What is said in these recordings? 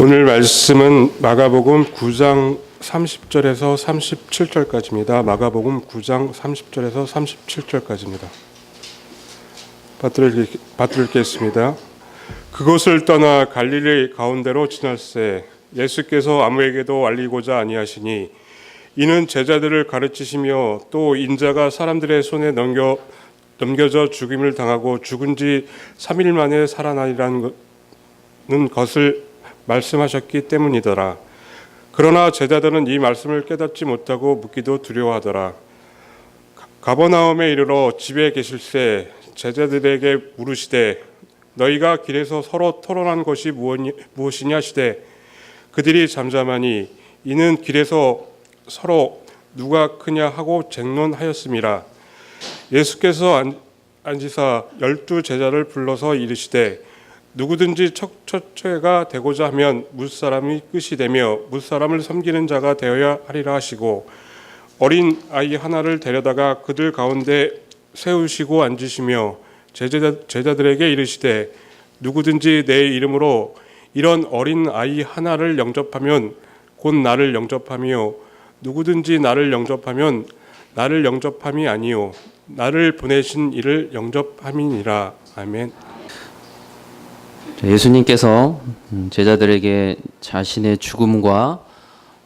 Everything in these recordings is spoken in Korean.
오늘 말씀은 마가복음 9장 30절에서 37절까지입니다. 마가복음 9장 30절에서 37절까지입니다. 받들어 읽겠습니다. 그곳을 떠나 갈릴리 가운데로 지날새 예수께서 아무에게도 알리고자 아니하시니 이는 제자들을 가르치시며 또 인자가 사람들의 손에 넘겨져 죽임을 당하고 죽은 지 3일 만에 살아나리라는 것을 말씀하셨기 때문이더라. 그러나 제자들은 이 말씀을 깨닫지 못하고 묻기도 두려워하더라. 가버나움에 이르러 집에 계실새 제자들에게 물으시되 너희가 길에서 서로 토론한 것이 무엇이냐 하시되 그들이 잠잠하니 이는 길에서 서로 누가 크냐 하고 쟁론하였음이라. 예수께서 앉으사 12 제자를 불러서 이르시되 누구든지 첫째가 되고자 하면 뭇사람이 끝이 되며 뭇사람을 섬기는 자가 되어야 하리라 하시고 어린 아이 하나를 데려다가 그들 가운데 세우시고 앉으시며 제자들에게 이르시되 누구든지 내 이름으로 이런 어린 아이 하나를 영접하면 곧 나를 영접하며 누구든지 나를 영접하면 나를 영접함이 아니요 나를 보내신 이를 영접함이니라. 아멘. 예수님께서 제자들에게 자신의 죽음과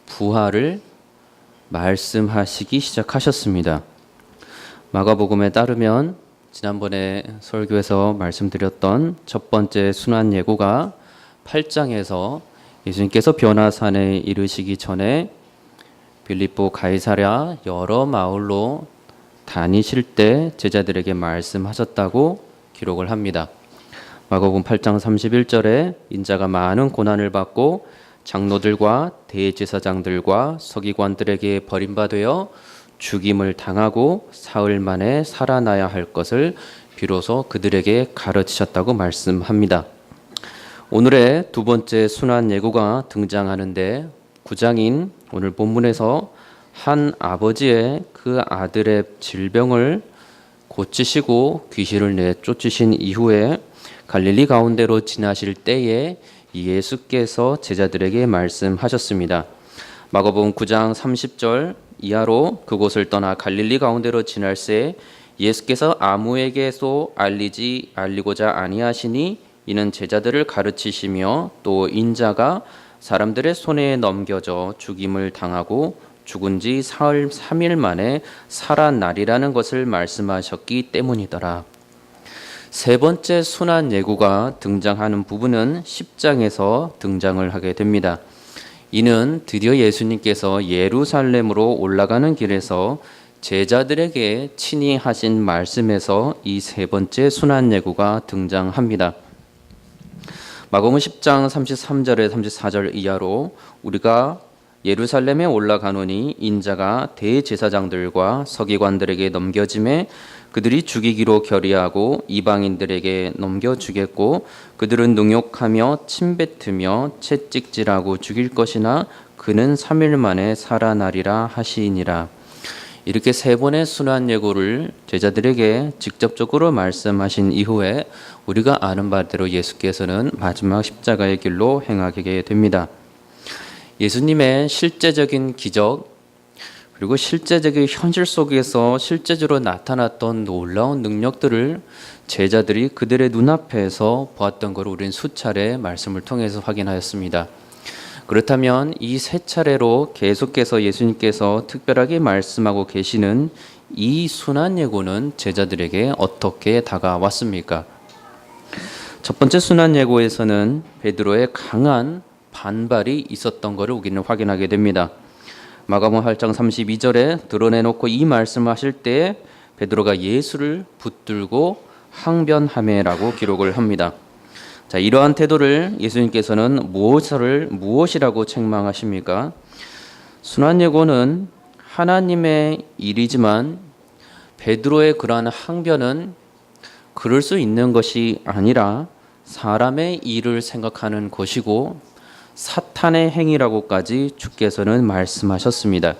부활을 말씀하시기 시작하셨습니다. 마가복음에 따르면 지난번에 설교에서 말씀드렸던 첫 번째 순환 예고가 8장에서 예수님께서 변화산에 이르시기 전에 빌립보 가이사랴 여러 마을로 다니실 때 제자들에게 말씀하셨다고 기록을 합니다. 마가복음 8장 31절에 인자가 많은 고난을 받고 장로들과 대제사장들과 서기관들에게 버림받아 죽임을 당하고 사흘 만에 살아나야 할 것을 비로소 그들에게 가르치셨다고 말씀합니다. 오늘의 두 번째 순환 예고가 등장하는데 9장인 오늘 본문에서 한 아버지의 그 아들의 질병을 고치시고 귀신을 내쫓으신 이후에 갈릴리 가운데로 지나실 때에 예수께서 제자들에게 말씀하셨습니다. 마가복음 9장 30절 이하로 그곳을 떠나 갈릴리 가운데로 지날새 예수께서 아무에게도 알리고자 아니하시니 이는 제자들을 가르치시며 또 인자가 사람들의 손에 넘겨져 죽임을 당하고 죽은 지 사흘 3일 만에 살아나리라는 것을 말씀하셨기 때문이더라. 세 번째 순환 예고가 등장하는 부분은 10장에서 등장을 하게 됩니다. 이는 드디어 예수님께서 예루살렘으로 올라가는 길에서 제자들에게 친히 하신 말씀에서 이 세 번째 순환 예고가 등장합니다. 마가복음 10장 33절에 34절 이하로 우리가 예루살렘에 올라가노니 인자가 대제사장들과 서기관들에게 넘겨짐에 그들이 죽이기로 결의하고 이방인들에게 넘겨주겠고 그들은 능욕하며 침뱉으며 채찍질하고 죽일 것이나 그는 3일 만에 살아나리라 하시니라. 이렇게 세 번의 순환 예고를 제자들에게 직접적으로 말씀하신 이후에 우리가 아는 바대로 예수께서는 마지막 십자가의 길로 행하게 됩니다. 예수님의 실제적인 기적 그리고 실제적인 현실 속에서 실제적으로 나타났던 놀라운 능력들을 제자들이 그들의 눈앞에서 보았던 것을 우리는 수차례 말씀을 통해서 확인하였습니다. 그렇다면 이 세 차례로 계속해서 예수님께서 특별하게 말씀하고 계시는 이 순환 예고는 제자들에게 어떻게 다가왔습니까? 첫 번째 순환 예고에서는 베드로의 강한 반발이 있었던 것을 우리는 확인하게 됩니다. 마가복음 8장 32절에 드러내놓고 이 말씀을 하실 때 베드로가 예수를 붙들고 항변하매라고 기록을 합니다. 자, 이러한 태도를 예수님께서는 무엇이라고 책망하십니까? 순환 예고는 하나님의 일이지만 베드로의 그러한 항변은 그럴 수 있는 것이 아니라 사람의 일을 생각하는 것이고 사탄의 행위라고까지 주께서는 말씀하셨습니다.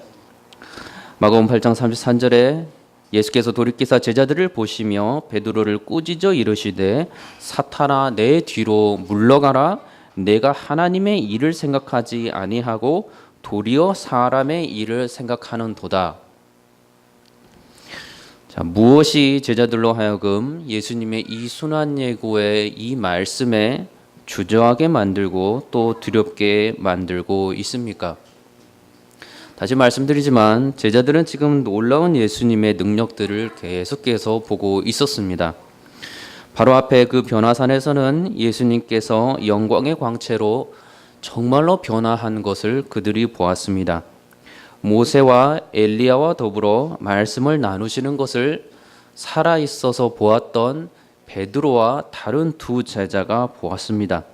마가복음 8장 33절에 예수께서 돌이키사 제자들을 보시며 베드로를 꾸짖어 이르시되 사탄아 내 뒤로 물러가라 내가 하나님의 일을 생각하지 아니하고 도리어 사람의 일을 생각하는도다. 자, 무엇이 제자들로 하여금 예수님의 이 순환 예고의 이 말씀에 주저하게 만들고 또 두렵게 만들고 있습니까? 다시 말씀드리지만 제자들은 지금 놀라운 예수님의 능력들을 계속해서 보고 있었습니다. 바로 앞에 그 변화산에서는 예수님께서 영광의 광채로 정말로 변화한 것을 그들이 보았습니다. 모세와 엘리야와 더불어 말씀을 나누시는 것을 살아있어서 보았던 베드로와 다른 두 제자가 보았습니다.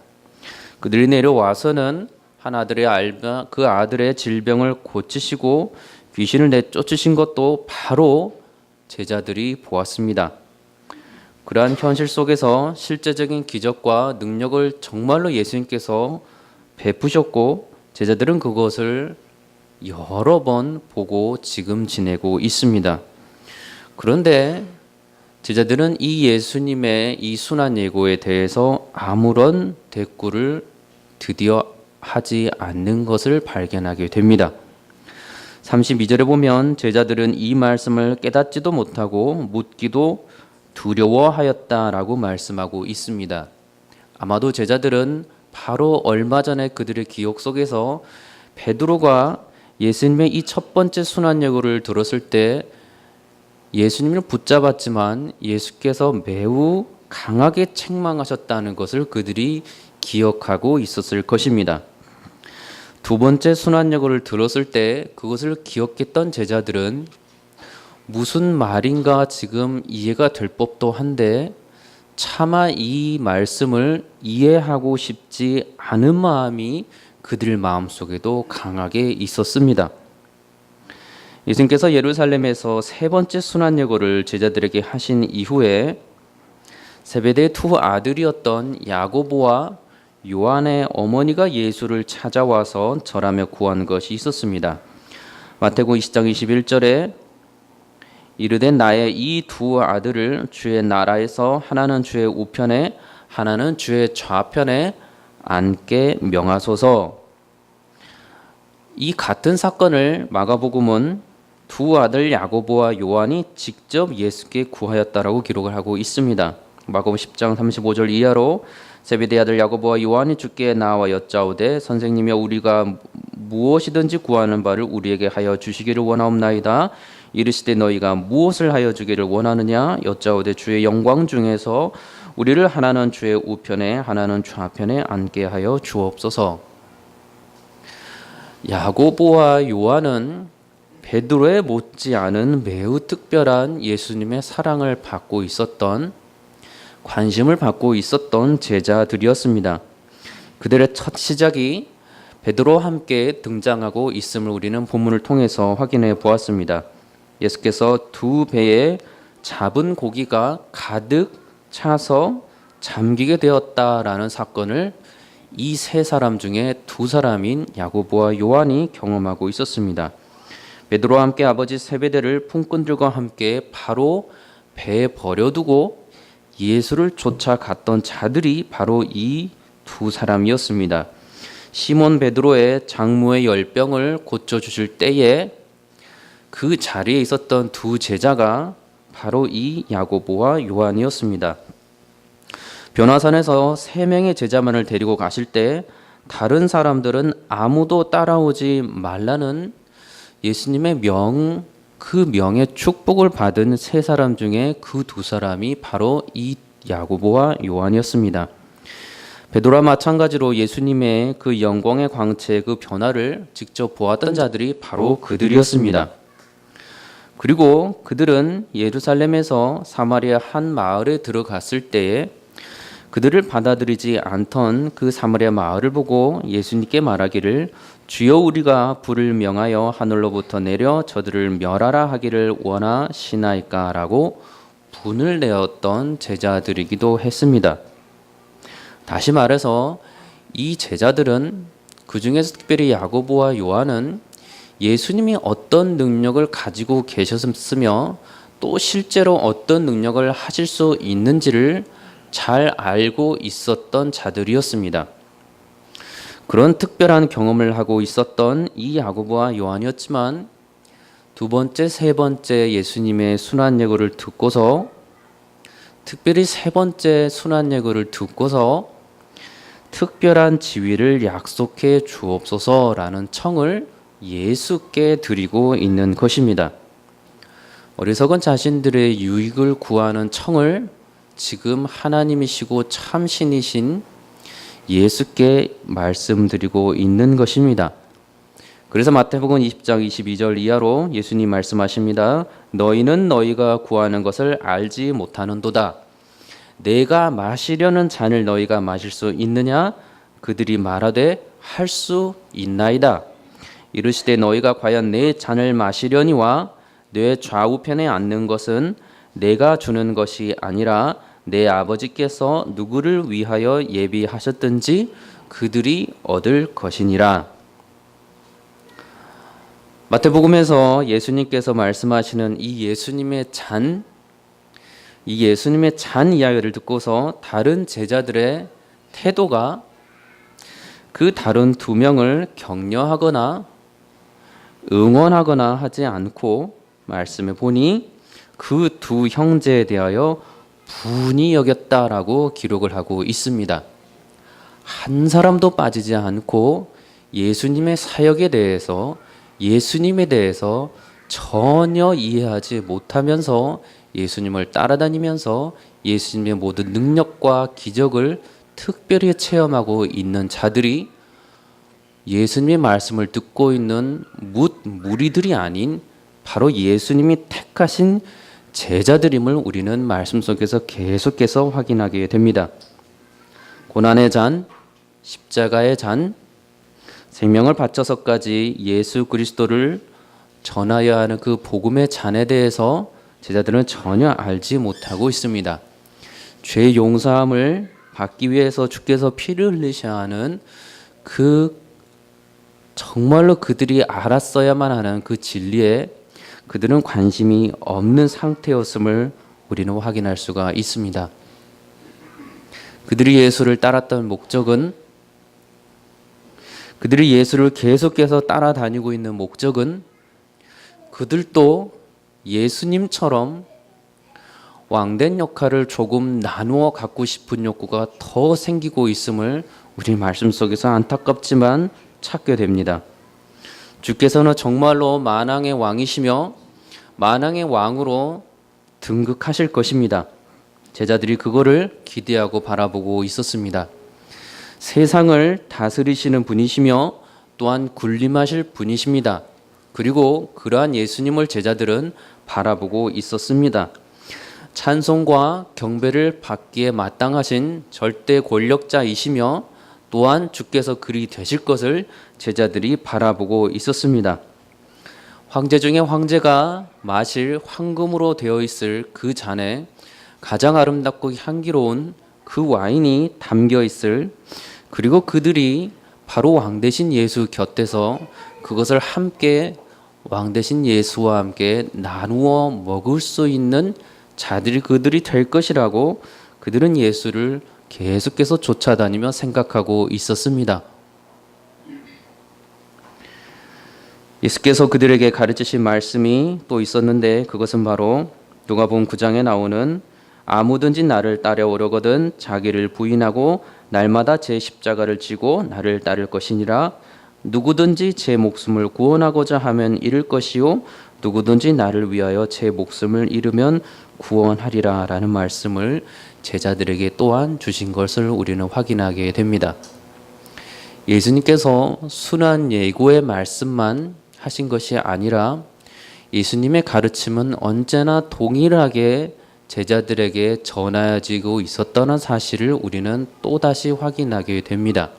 그들이 내려와서는 한 아들의 알바 그 아들의 질병을 고치시고 귀신을 내쫓으신 것도 바로 제자들이 보았습니다. 그러한 현실 속에서 실제적인 기적과 능력을 정말로 예수님께서 베푸셨고 제자들은 그것을 여러 번 보고 지금 지내고 있습니다. 그런데 제자들은 이 예수님의 이 순환 예고에 대해서 아무런 대꾸를 드디어 하지 않는 것을 발견하게 됩니다. 32절에 보면 제자들은 이 말씀을 깨닫지도 못하고 묻기도 두려워하였다라고 말씀하고 있습니다. 아마도 제자들은 바로 얼마 전에 그들의 기억 속에서 베드로가 예수님의 이 첫 번째 순환 예고를 들었을 때 예수님을 붙잡았지만 예수께서 매우 강하게 책망하셨다는 것을 그들이 기억하고 있었을 것입니다. 두 번째 순환 예고를 들었을 때 그것을 기억했던 제자들은 무슨 말인가 지금 이해가 될 법도 한데 차마 이 말씀을 이해하고 싶지 않은 마음이 그들 마음속에도 강하게 있었습니다. 예수님께서 예루살렘에서 세 번째 순환 예고를 제자들에게 하신 이후에 세베대의 두 아들이었던 야고보와 요한의 어머니가 예수를 찾아와서 절하며 구한 것이 있었습니다. 마태복음 20장 21절에 이르되 나의 이 두 아들을 주의 나라에서 하나는 주의 우편에 하나는 주의 좌편에 앉게 명하소서. 이 같은 사건을 마가복음은 두 아들 야고보와 요한이 직접 예수께 구하였다라고 기록을 하고 있습니다. 마가복음 10장 35절 이하로 세베대 아들 야고보와 요한이 주께 나와 여짜오되 선생님이여 우리가 무엇이든지 구하는 바를 우리에게 하여 주시기를 원하옵나이다. 이르시되 너희가 무엇을 하여 주기를 원하느냐 여짜오되 주의 영광 중에서 우리를 하나는 주의 우편에 하나는 좌편에 앉게 하여 주옵소서. 야고보와 요한은 베드로에 못지않은 매우 특별한 예수님의 사랑을 받고 있었던 관심을 받고 있었던 제자들이었습니다. 그들의 첫 시작이 베드로와 함께 등장하고 있음을 우리는 본문을 통해서 확인해 보았습니다. 예수께서 두 배에 잡은 고기가 가득 차서 잠기게 되었다라는 사건을 이 세 사람 중에 두 사람인 야고보와 요한이 경험하고 있었습니다. 베드로와 함께 아버지 세베대를 품꾼들과 함께 바로 배에 버려두고 예수를 쫓아갔던 자들이 바로 이 두 사람이었습니다. 시몬 베드로의 장모의 열병을 고쳐주실 때에 그 자리에 있었던 두 제자가 바로 이 야고보와 요한이었습니다. 변화산에서 세 명의 제자만을 데리고 가실 때 다른 사람들은 아무도 따라오지 말라는 예수님의 그 명의 축복을 받은 세 사람 중에 그 두 사람이 바로 이 야고보와 요한이었습니다. 베드로와 마찬가지로 예수님의 그 영광의 광채 그 변화를 직접 보았던 자들이 바로 그들이었습니다. 그리고 그들은 예루살렘에서 사마리아 한 마을에 들어갔을 때에 그들을 받아들이지 않던 그 사마리아 마을을 보고 예수님께 말하기를 주여 우리가 불을 명하여 하늘로부터 내려 저들을 멸하라 하기를 원하시나이까라고 분을 내었던 제자들이기도 했습니다. 다시 말해서 이 제자들은 그 중에서 특별히 야고보와 요한은 예수님이 어떤 능력을 가지고 계셨으며 또 실제로 어떤 능력을 하실 수 있는지를 잘 알고 있었던 자들이었습니다. 그런 특별한 경험을 하고 있었던 이 야고보와 요한이었지만 두 번째, 세 번째 예수님의 순환 예고를 듣고서, 특별히 세 번째 순환 예고를 듣고서 특별한 지위를 약속해 주옵소서라는 청을 예수께 드리고 있는 것입니다. 어리석은 자신들의 유익을 구하는 청을 지금 하나님이시고 참신이신 예수께 말씀드리고 있는 것입니다. 그래서 마태복음 20장 22절 이하로 예수님 말씀하십니다. 너희는 너희가 구하는 것을 알지 못하는도다. 내가 마시려는 잔을 너희가 마실 수 있느냐? 그들이 말하되 할 수 있나이다. 이르시되 너희가 과연 내 잔을 마시려니와 내 좌우편에 앉는 것은 내가 주는 것이 아니라 내 아버지께서 누구를 위하여 예비하셨든지 그들이 얻을 것이니라. 마태복음에서 예수님께서 말씀하시는 이 예수님의 잔 이야기를 듣고서 다른 제자들의 태도가 그 다른 두 명을 격려하거나 응원하거나 하지 않고 말씀해 보니 그 두 형제에 대하여 분이 여겼다라고 기록을 하고 있습니다. 한 사람도 빠지지 않고 예수님의 사역에 대해서, 예수님에 대해서 전혀 이해하지 못하면서 예수님을 따라다니면서 예수님의 모든 능력과 기적을 특별히 체험하고 있는 자들이 예수님의 말씀을 듣고 있는 무리들이 아닌 바로 예수님이 택하신 제자들임을 우리는 말씀 속에서 계속해서 확인하게 됩니다. 고난의 잔, 십자가의 잔, 생명을 바쳐서까지 예수 그리스도를 전하여야 하는 그 복음의 잔에 대해서 제자들은 전혀 알지 못하고 있습니다. 죄 용서함을 받기 위해서 주께서 피를 흘리셔야 하는 그 정말로 그들이 알았어야만 하는 그 진리에 그들은 관심이 없는 상태였음을 우리는 확인할 수가 있습니다. 그들이 예수를 따랐던 목적은, 그들이 예수를 계속해서 따라다니고 있는 목적은 그들도 예수님처럼 왕된 역할을 조금 나누어 갖고 싶은 욕구가 더 생기고 있음을 우리 말씀 속에서 안타깝지만 찾게 됩니다. 주께서는 정말로 만왕의 왕이시며 만왕의 왕으로 등극하실 것입니다. 제자들이 그거를 기대하고 바라보고 있었습니다. 세상을 다스리시는 분이시며 또한 군림하실 분이십니다. 그리고 그러한 예수님을 제자들은 바라보고 있었습니다. 찬송과 경배를 받기에 마땅하신 절대 권력자이시며 또한 주께서 그리 되실 것을 제자들이 바라보고 있었습니다. 황제 중에 황제가 마실 황금으로 되어 있을 그 잔에 가장 아름답고 향기로운 그 와인이 담겨 있을, 그리고 그들이 바로 왕 대신 예수 곁에서 그것을 함께 왕 대신 예수와 함께 나누어 먹을 수 있는 자들이 그들이 될 것이라고 그들은 예수를 계속해서 쫓아다니며 생각하고 있었습니다. 예수께서 그들에게 가르치신 말씀이 또 있었는데 그것은 바로 누가복음 9장에 나오는 아무든지 나를 따라오려거든 자기를 부인하고 날마다 제 십자가를 지고 나를 따를 것이니라. 누구든지 제 목숨을 구원하고자 하면 잃을 것이요 누구든지 나를 위하여 제 목숨을 잃으면 구원하리라 라는 말씀을 제자들에게 또한 주신 것을 우리는 확인하게 됩니다. 예수님께서 순환 예고의 말씀만 하신 것이 아니라 예수님의 가르침은 언제나 동일하게 제자들에게 전해지고 있었다는 사실을 우리는 또다시 확인하게 됩니다.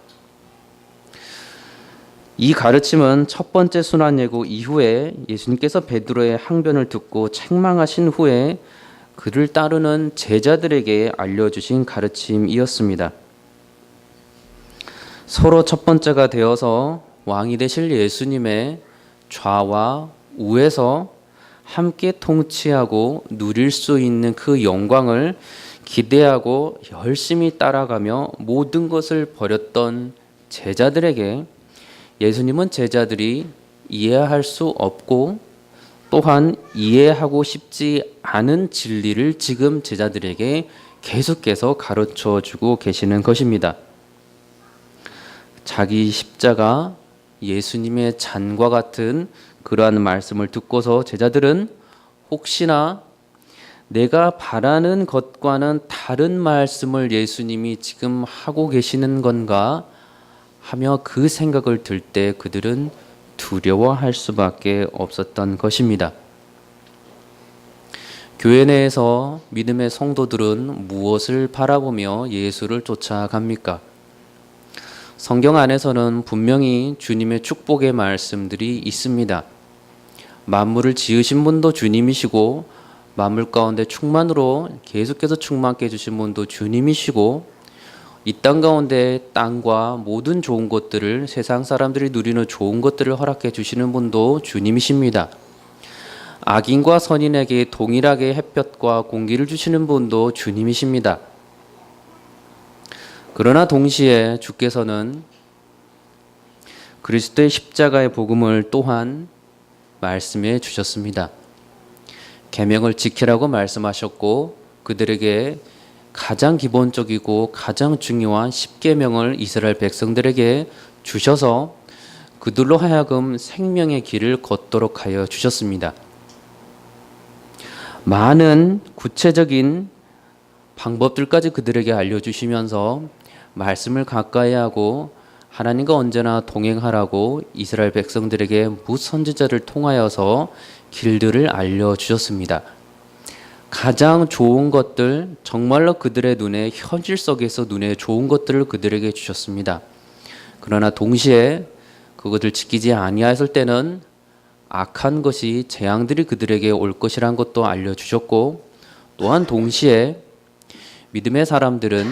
이 가르침은 첫 번째 순환 예고 이후에 예수님께서 베드로의 항변을 듣고 책망하신 후에 그를 따르는 제자들에게 알려주신 가르침이었습니다. 서로 첫 번째가 되어서 왕이 되실 예수님의 좌와 우에서 함께 통치하고 누릴 수 있는 그 영광을 기대하고 열심히 따라가며 모든 것을 버렸던 제자들에게 예수님은 제자들이 이해할 수 없고 또한 이해하고 싶지 않은 진리를 지금 제자들에게 계속해서 가르쳐 주고 계시는 것입니다. 자기 십자가, 예수님의 잔과 같은 그러한 말씀을 듣고서 제자들은 혹시나 내가 바라는 것과는 다른 말씀을 예수님이 지금 하고 계시는 건가 하며 그 생각을 들 때 그들은 두려워할 수밖에 없었던 것입니다. 교회 내에서 믿음의 성도들은 무엇을 바라보며 예수를 쫓아갑니까? 성경 안에서는 분명히 주님의 축복의 말씀들이 있습니다. 만물을 지으신 분도 주님이시고 만물 가운데 충만으로 계속해서 충만케 해주신 분도 주님이시고 이 땅 가운데 땅과 모든 좋은 것들을 세상 사람들이 누리는 좋은 것들을 허락해 주시는 분도 주님이십니다. 악인과 선인에게 동일하게 햇볕과 공기를 주시는 분도 주님이십니다. 그러나 동시에 주께서는 그리스도의 십자가의 복음을 또한 말씀해 주셨습니다. 계명을 지키라고 말씀하셨고 그들에게 가장 기본적이고 가장 중요한 10계명을 이스라엘 백성들에게 주셔서 그들로 하여금 생명의 길을 걷도록 하여 주셨습니다. 많은 구체적인 방법들까지 그들에게 알려주시면서 말씀을 가까이 하고 하나님과 언제나 동행하라고 이스라엘 백성들에게 무선지자를 통하여서 길들을 알려주셨습니다. 가장 좋은 것들, 정말로 그들의 눈에 현실 속에서 눈에 좋은 것들을 그들에게 주셨습니다. 그러나 동시에 그것을 지키지 아니하였을 때는 악한 것이 재앙들이 그들에게 올 것이란 것도 알려주셨고 또한 동시에 믿음의 사람들은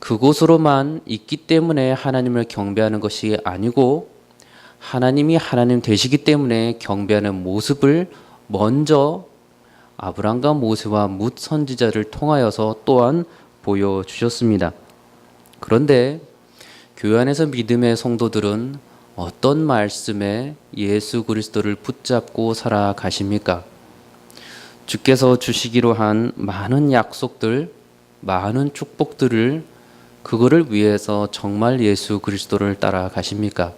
그곳으로만 있기 때문에 하나님을 경배하는 것이 아니고 하나님이 하나님 되시기 때문에 경배하는 모습을 먼저 아브람과 모세와 뭇 선지자를 통하여서 또한 보여주셨습니다. 그런데 교회 안에서 믿음의 성도들은 어떤 말씀에 예수 그리스도를 붙잡고 살아가십니까? 주께서 주시기로 한 많은 약속들, 많은 축복들을 그거를 위해서 정말 예수 그리스도를 따라가십니까?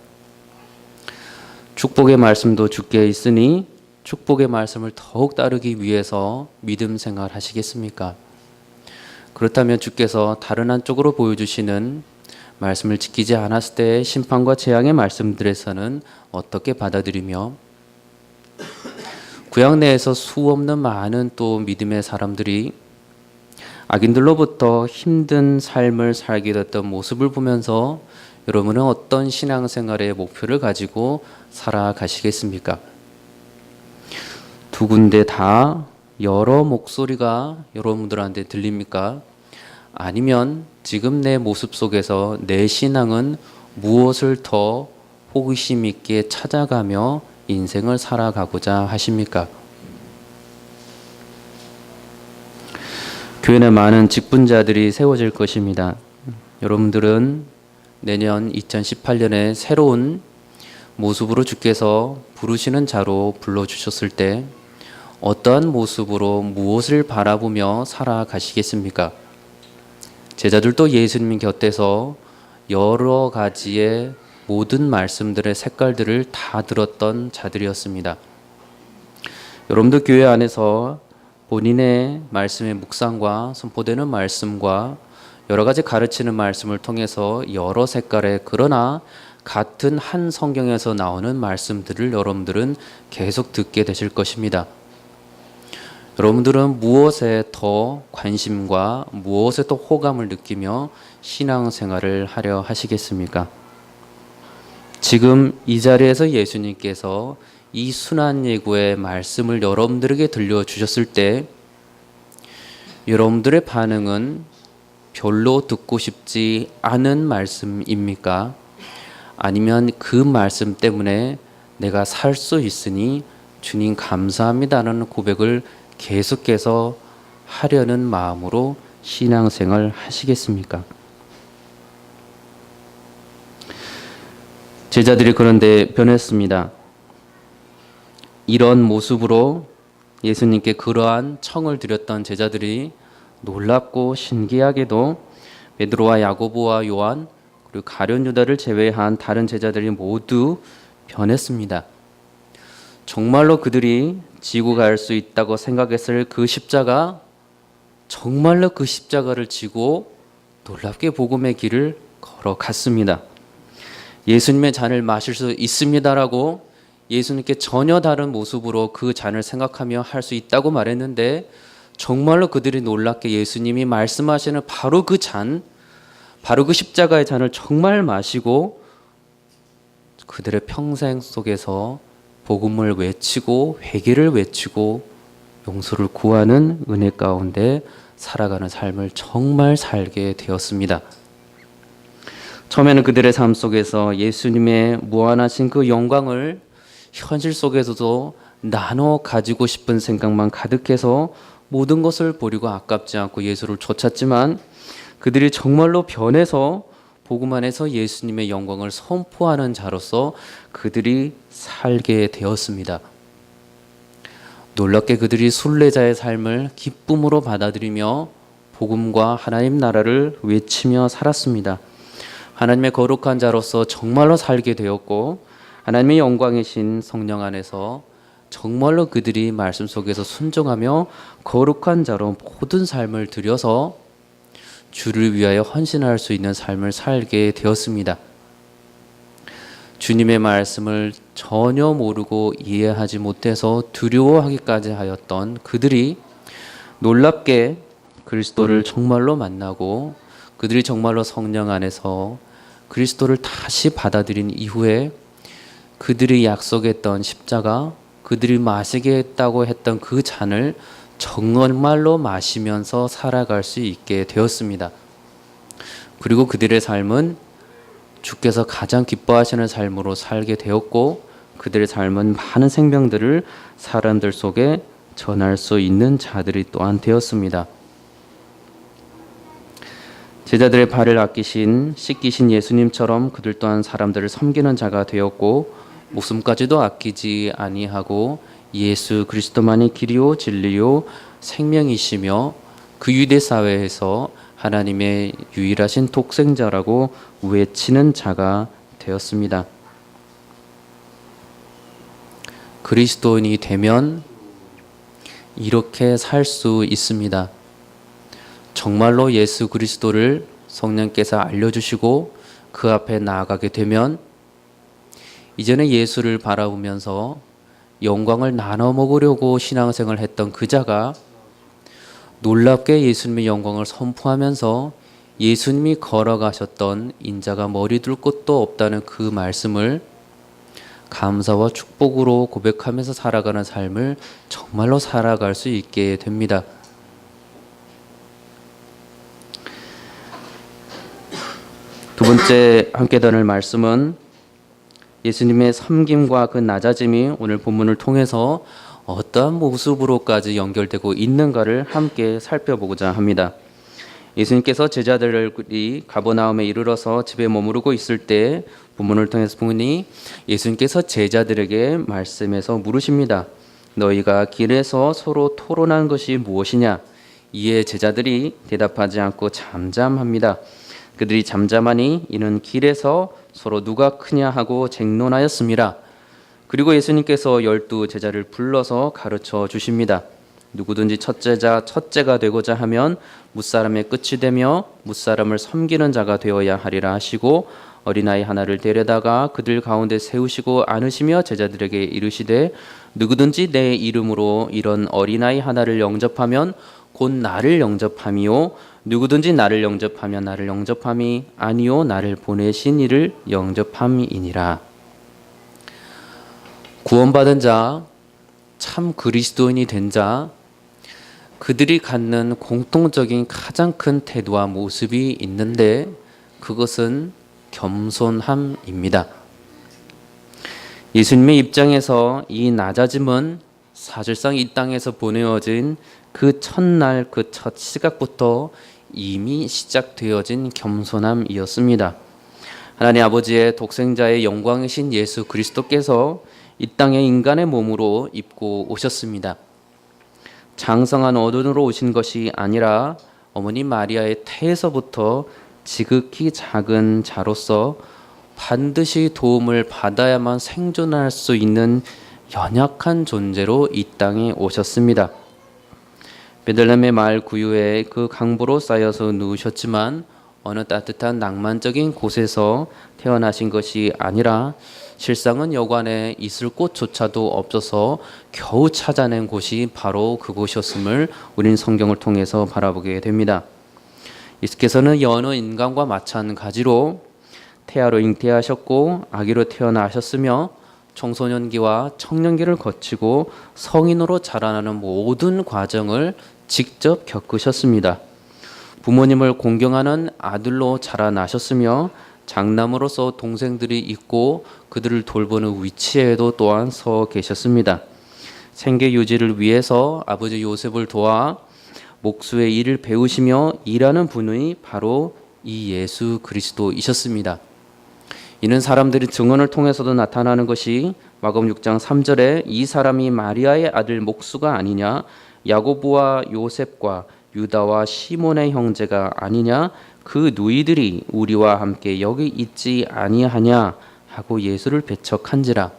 축복의 말씀도 주께 있으니 축복의 말씀을 더욱 따르기 위해서 믿음 생활 하시겠습니까? 그렇다면 주께서 다른 한쪽으로 보여주시는 말씀을 지키지 않았을 때의 심판과 재앙의 말씀들에서는 어떻게 받아들이며 구약 내에서 수없는 많은 또 믿음의 사람들이 악인들로부터 힘든 삶을 살게 됐던 모습을 보면서 여러분은 어떤 신앙생활의 목표를 가지고 살아가시겠습니까? 두 군데 다 여러 목소리가 여러분들한테 들립니까? 아니면 지금 내 모습 속에서 내 신앙은 무엇을 더 호기심 있게 찾아가며 인생을 살아가고자 하십니까? 교회 내 많은 직분자들이 세워질 것입니다. 여러분들은 내년 2018년에 새로운 모습으로 주께서 부르시는 자로 불러주셨을 때 어떠한 모습으로 무엇을 바라보며 살아가시겠습니까? 제자들도 예수님 곁에서 여러 가지의 모든 말씀들의 색깔들을 다 들었던 자들이었습니다. 여러분도 교회 안에서 본인의 말씀의 묵상과 선포되는 말씀과 여러 가지 가르치는 말씀을 통해서 여러 색깔의 그러나 같은 한 성경에서 나오는 말씀들을 여러분들은 계속 듣게 되실 것입니다. 여러분들은 무엇에 더 관심과 무엇에 더 호감을 느끼며 신앙생활을 하려 하시겠습니까? 지금 이 자리에서 예수님께서 이 순한 예고의 말씀을 여러분들에게 들려주셨을 때 여러분들의 반응은 별로 듣고 싶지 않은 말씀입니까? 아니면 그 말씀 때문에 내가 살 수 있으니 주님 감사합니다라는 고백을 계속해서 하려는 마음으로 신앙생활 하시겠습니까? 제자들이 그런데 변했습니다. 이런 모습으로 예수님께 그러한 청을 드렸던 제자들이 놀랍고 신기하게도 베드로와 야고보와 요한 그리고 가룟 유다를 제외한 다른 제자들이 모두 변했습니다. 정말로 그들이 지고 갈 수 있다고 생각했을 그 십자가, 정말로 그 십자가를 지고 놀랍게 복음의 길을 걸어갔습니다. 예수님의 잔을 마실 수 있습니다라고 예수님께 전혀 다른 모습으로 그 잔을 생각하며 할 수 있다고 말했는데, 정말로 그들이 놀랍게 예수님이 말씀하시는 바로 그 잔, 바로 그 십자가의 잔을 정말 마시고 그들의 평생 속에서 복음을 외치고 회개를 외치고 용서를 구하는 은혜 가운데 살아가는 삶을 정말 살게 되었습니다. 처음에는 그들의 삶 속에서 예수님의 무한하신 그 영광을 현실 속에서도 나눠 가지고 싶은 생각만 가득해서 모든 것을 버리고 아깝지 않고 예수를 쫓았지만, 그들이 정말로 변해서 복음 안에서 예수님의 영광을 선포하는 자로서 그들이 살게 되었습니다. 놀랍게 그들이 순례자의 삶을 기쁨으로 받아들이며 복음과 하나님 나라를 외치며 살았습니다. 하나님의 거룩한 자로서 정말로 살게 되었고, 하나님의 영광이신 성령 안에서 정말로 그들이 말씀 속에서 순종하며 거룩한 자로 모든 삶을 들여서 주를 위하여 헌신할 수 있는 삶을 살게 되었습니다. 주님의 말씀을 전혀 모르고 이해하지 못해서 두려워하기까지 하였던 그들이 놀랍게 그리스도를 정말로 만나고, 그들이 정말로 성령 안에서 그리스도를 다시 받아들인 이후에 그들이 약속했던 십자가, 그들이 마시겠다고 했던 그 잔을 정말로 마시면서 살아갈 수 있게 되었습니다. 그리고 그들의 삶은 주께서 가장 기뻐하시는 삶으로 살게 되었고, 그들의 삶은 많은 생명들을 사람들 속에 전할 수 있는 자들이 또한 되었습니다. 제자들의 발을 아끼신 씻기신 예수님처럼 그들 또한 사람들을 섬기는 자가 되었고, 목숨까지도 아끼지 아니하고 예수 그리스도만이 길이요 진리요 생명이시며 그 유대 사회에서 하나님의 유일하신 독생자라고 외치는 자가 되었습니다. 그리스도인이 되면 이렇게 살 수 있습니다. 정말로 예수 그리스도를 성령께서 알려주시고 그 앞에 나아가게 되면 이전에 예수를 바라보면서 영광을 나눠 먹으려고 신앙생활을 했던 그 자가 놀랍게 예수님의 영광을 선포하면서 예수님이 걸어가셨던 인자가 머리 둘 곳도 없다는 그 말씀을 감사와 축복으로 고백하면서 살아가는 삶을 정말로 살아갈 수 있게 됩니다. 두 번째 함께 나눌 말씀은 예수님의 섬김과 그 낮아짐이 오늘 본문을 통해서 어떠한 모습으로까지 연결되고 있는가를 함께 살펴보고자 합니다. 예수님께서 제자들이 가버나움에 이르러서 집에 머무르고 있을 때 본문을 통해서 보니 예수님께서 제자들에게 말씀해서 물으십니다. 너희가 길에서 서로 토론한 것이 무엇이냐? 이에 제자들이 대답하지 않고 잠잠합니다. 그들이 잠잠하니 이는 길에서 서로 누가 크냐 하고 쟁론하였습니다. 그리고 예수님께서 12 제자를 불러서 가르쳐 주십니다. 누구든지 첫째가 되고자 하면 무사람의 끝이 되며 무사람을 섬기는 자가 되어야 하리라 하시고, 어린아이 하나를 데려다가 그들 가운데 세우시고 안으시며 제자들에게 이르시되 누구든지 내 이름으로 이런 어린아이 하나를 영접하면 곧 나를 영접함이요 누구든지 나를 영접하면 나를 영접함이 아니요 나를 보내신 이를 영접함이니라. 구원받은 자, 참 그리스도인이 된 자, 그들이 갖는 공통적인 가장 큰 태도와 모습이 있는데 그것은 겸손함입니다. 예수님의 입장에서 이 낮아짐은 사실상 이 땅에서 보내어진 그 첫날 그 첫 시각부터 이미 시작되어진 겸손함이었습니다. 하나님 아버지의 독생자의 영광이신 예수 그리스도께서 이 땅에 인간의 몸으로 입고 오셨습니다. 장성한 어른으로 오신 것이 아니라 어머니 마리아의 태에서부터 지극히 작은 자로서 반드시 도움을 받아야만 생존할 수 있는 연약한 존재로 이 땅에 오셨습니다. 베들레헴의 마을 구유에 그 강보로 쌓여서 누우셨지만 어느 따뜻한 낭만적인 곳에서 태어나신 것이 아니라 실상은 여관에 있을 곳조차도 없어서 겨우 찾아낸 곳이 바로 그곳이었음을 우리는 성경을 통해서 바라보게 됩니다. 예수께서는 여느 인간과 마찬가지로 태아로 잉태하셨고 아기로 태어나셨으며 청소년기와 청년기를 거치고 성인으로 자라나는 모든 과정을 직접 겪으셨습니다. 부모님을 공경하는 아들로 자라나셨으며 장남으로서 동생들이 있고 그들을 돌보는 위치에도 또한 서 계셨습니다. 생계 유지를 위해서 아버지 요셉을 도와 목수의 일을 배우시며 일하는 분이 바로 이 예수 그리스도이셨습니다. 이는 사람들의 증언을 통해서도 나타나는 것이 마가복음 6장 3절에 이 사람이 마리아의 아들 목수가 아니냐, 야고보와 요셉과 유다와 시몬의 형제가 아니냐, 그 누이들이 우리와 함께 여기 있지 아니하냐 하고 예수를 배척한지라.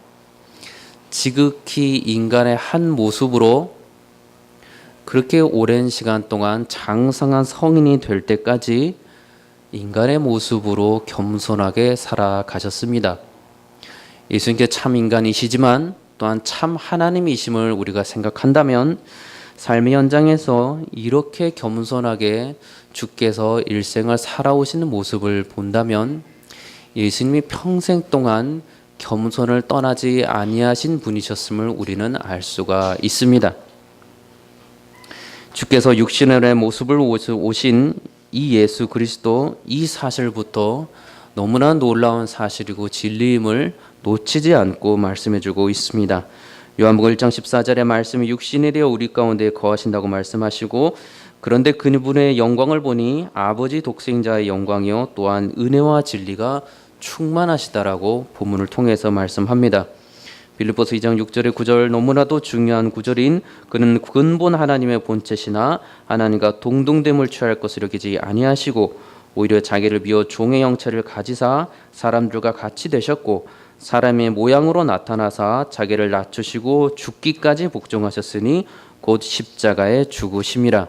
지극히 인간의 한 모습으로 그렇게 오랜 시간 동안 장성한 성인이 될 때까지 인간의 모습으로 겸손하게 살아가셨습니다. 예수님께 참 인간이시지만 또한 참 하나님이심을 우리가 생각한다면 삶의 현장에서 이렇게 겸손하게 주께서 일생을 살아오시는 모습을 본다면 예수님이 평생 동안 겸손을 떠나지 아니하신 분이셨음을 우리는 알 수가 있습니다. 주께서 육신의 모습을 오신 이 예수 그리스도, 이 사실부터 너무나 놀라운 사실이고 진리임을 놓치지 않고 말씀해주고 있습니다. 요한복음 1장 14절의 말씀이 육신이 되어 우리 가운데 거하신다고 말씀하시고, 그런데 그분의 영광을 보니 아버지 독생자의 영광이요 또한 은혜와 진리가 충만하시다라고 본문을 통해서 말씀합니다. 빌립보서 2장 6절의 9절, 너무나도 중요한 구절인 그는 근본 하나님의 본체시나 하나님과 동등됨을 취할 것을 여기지 아니하시고 오히려 자기를 비워 종의 형체를 가지사 사람들과 같이 되셨고 사람의 모양으로 나타나사 자기를 낮추시고 죽기까지 복종하셨으니 곧 십자가에 죽으심이라.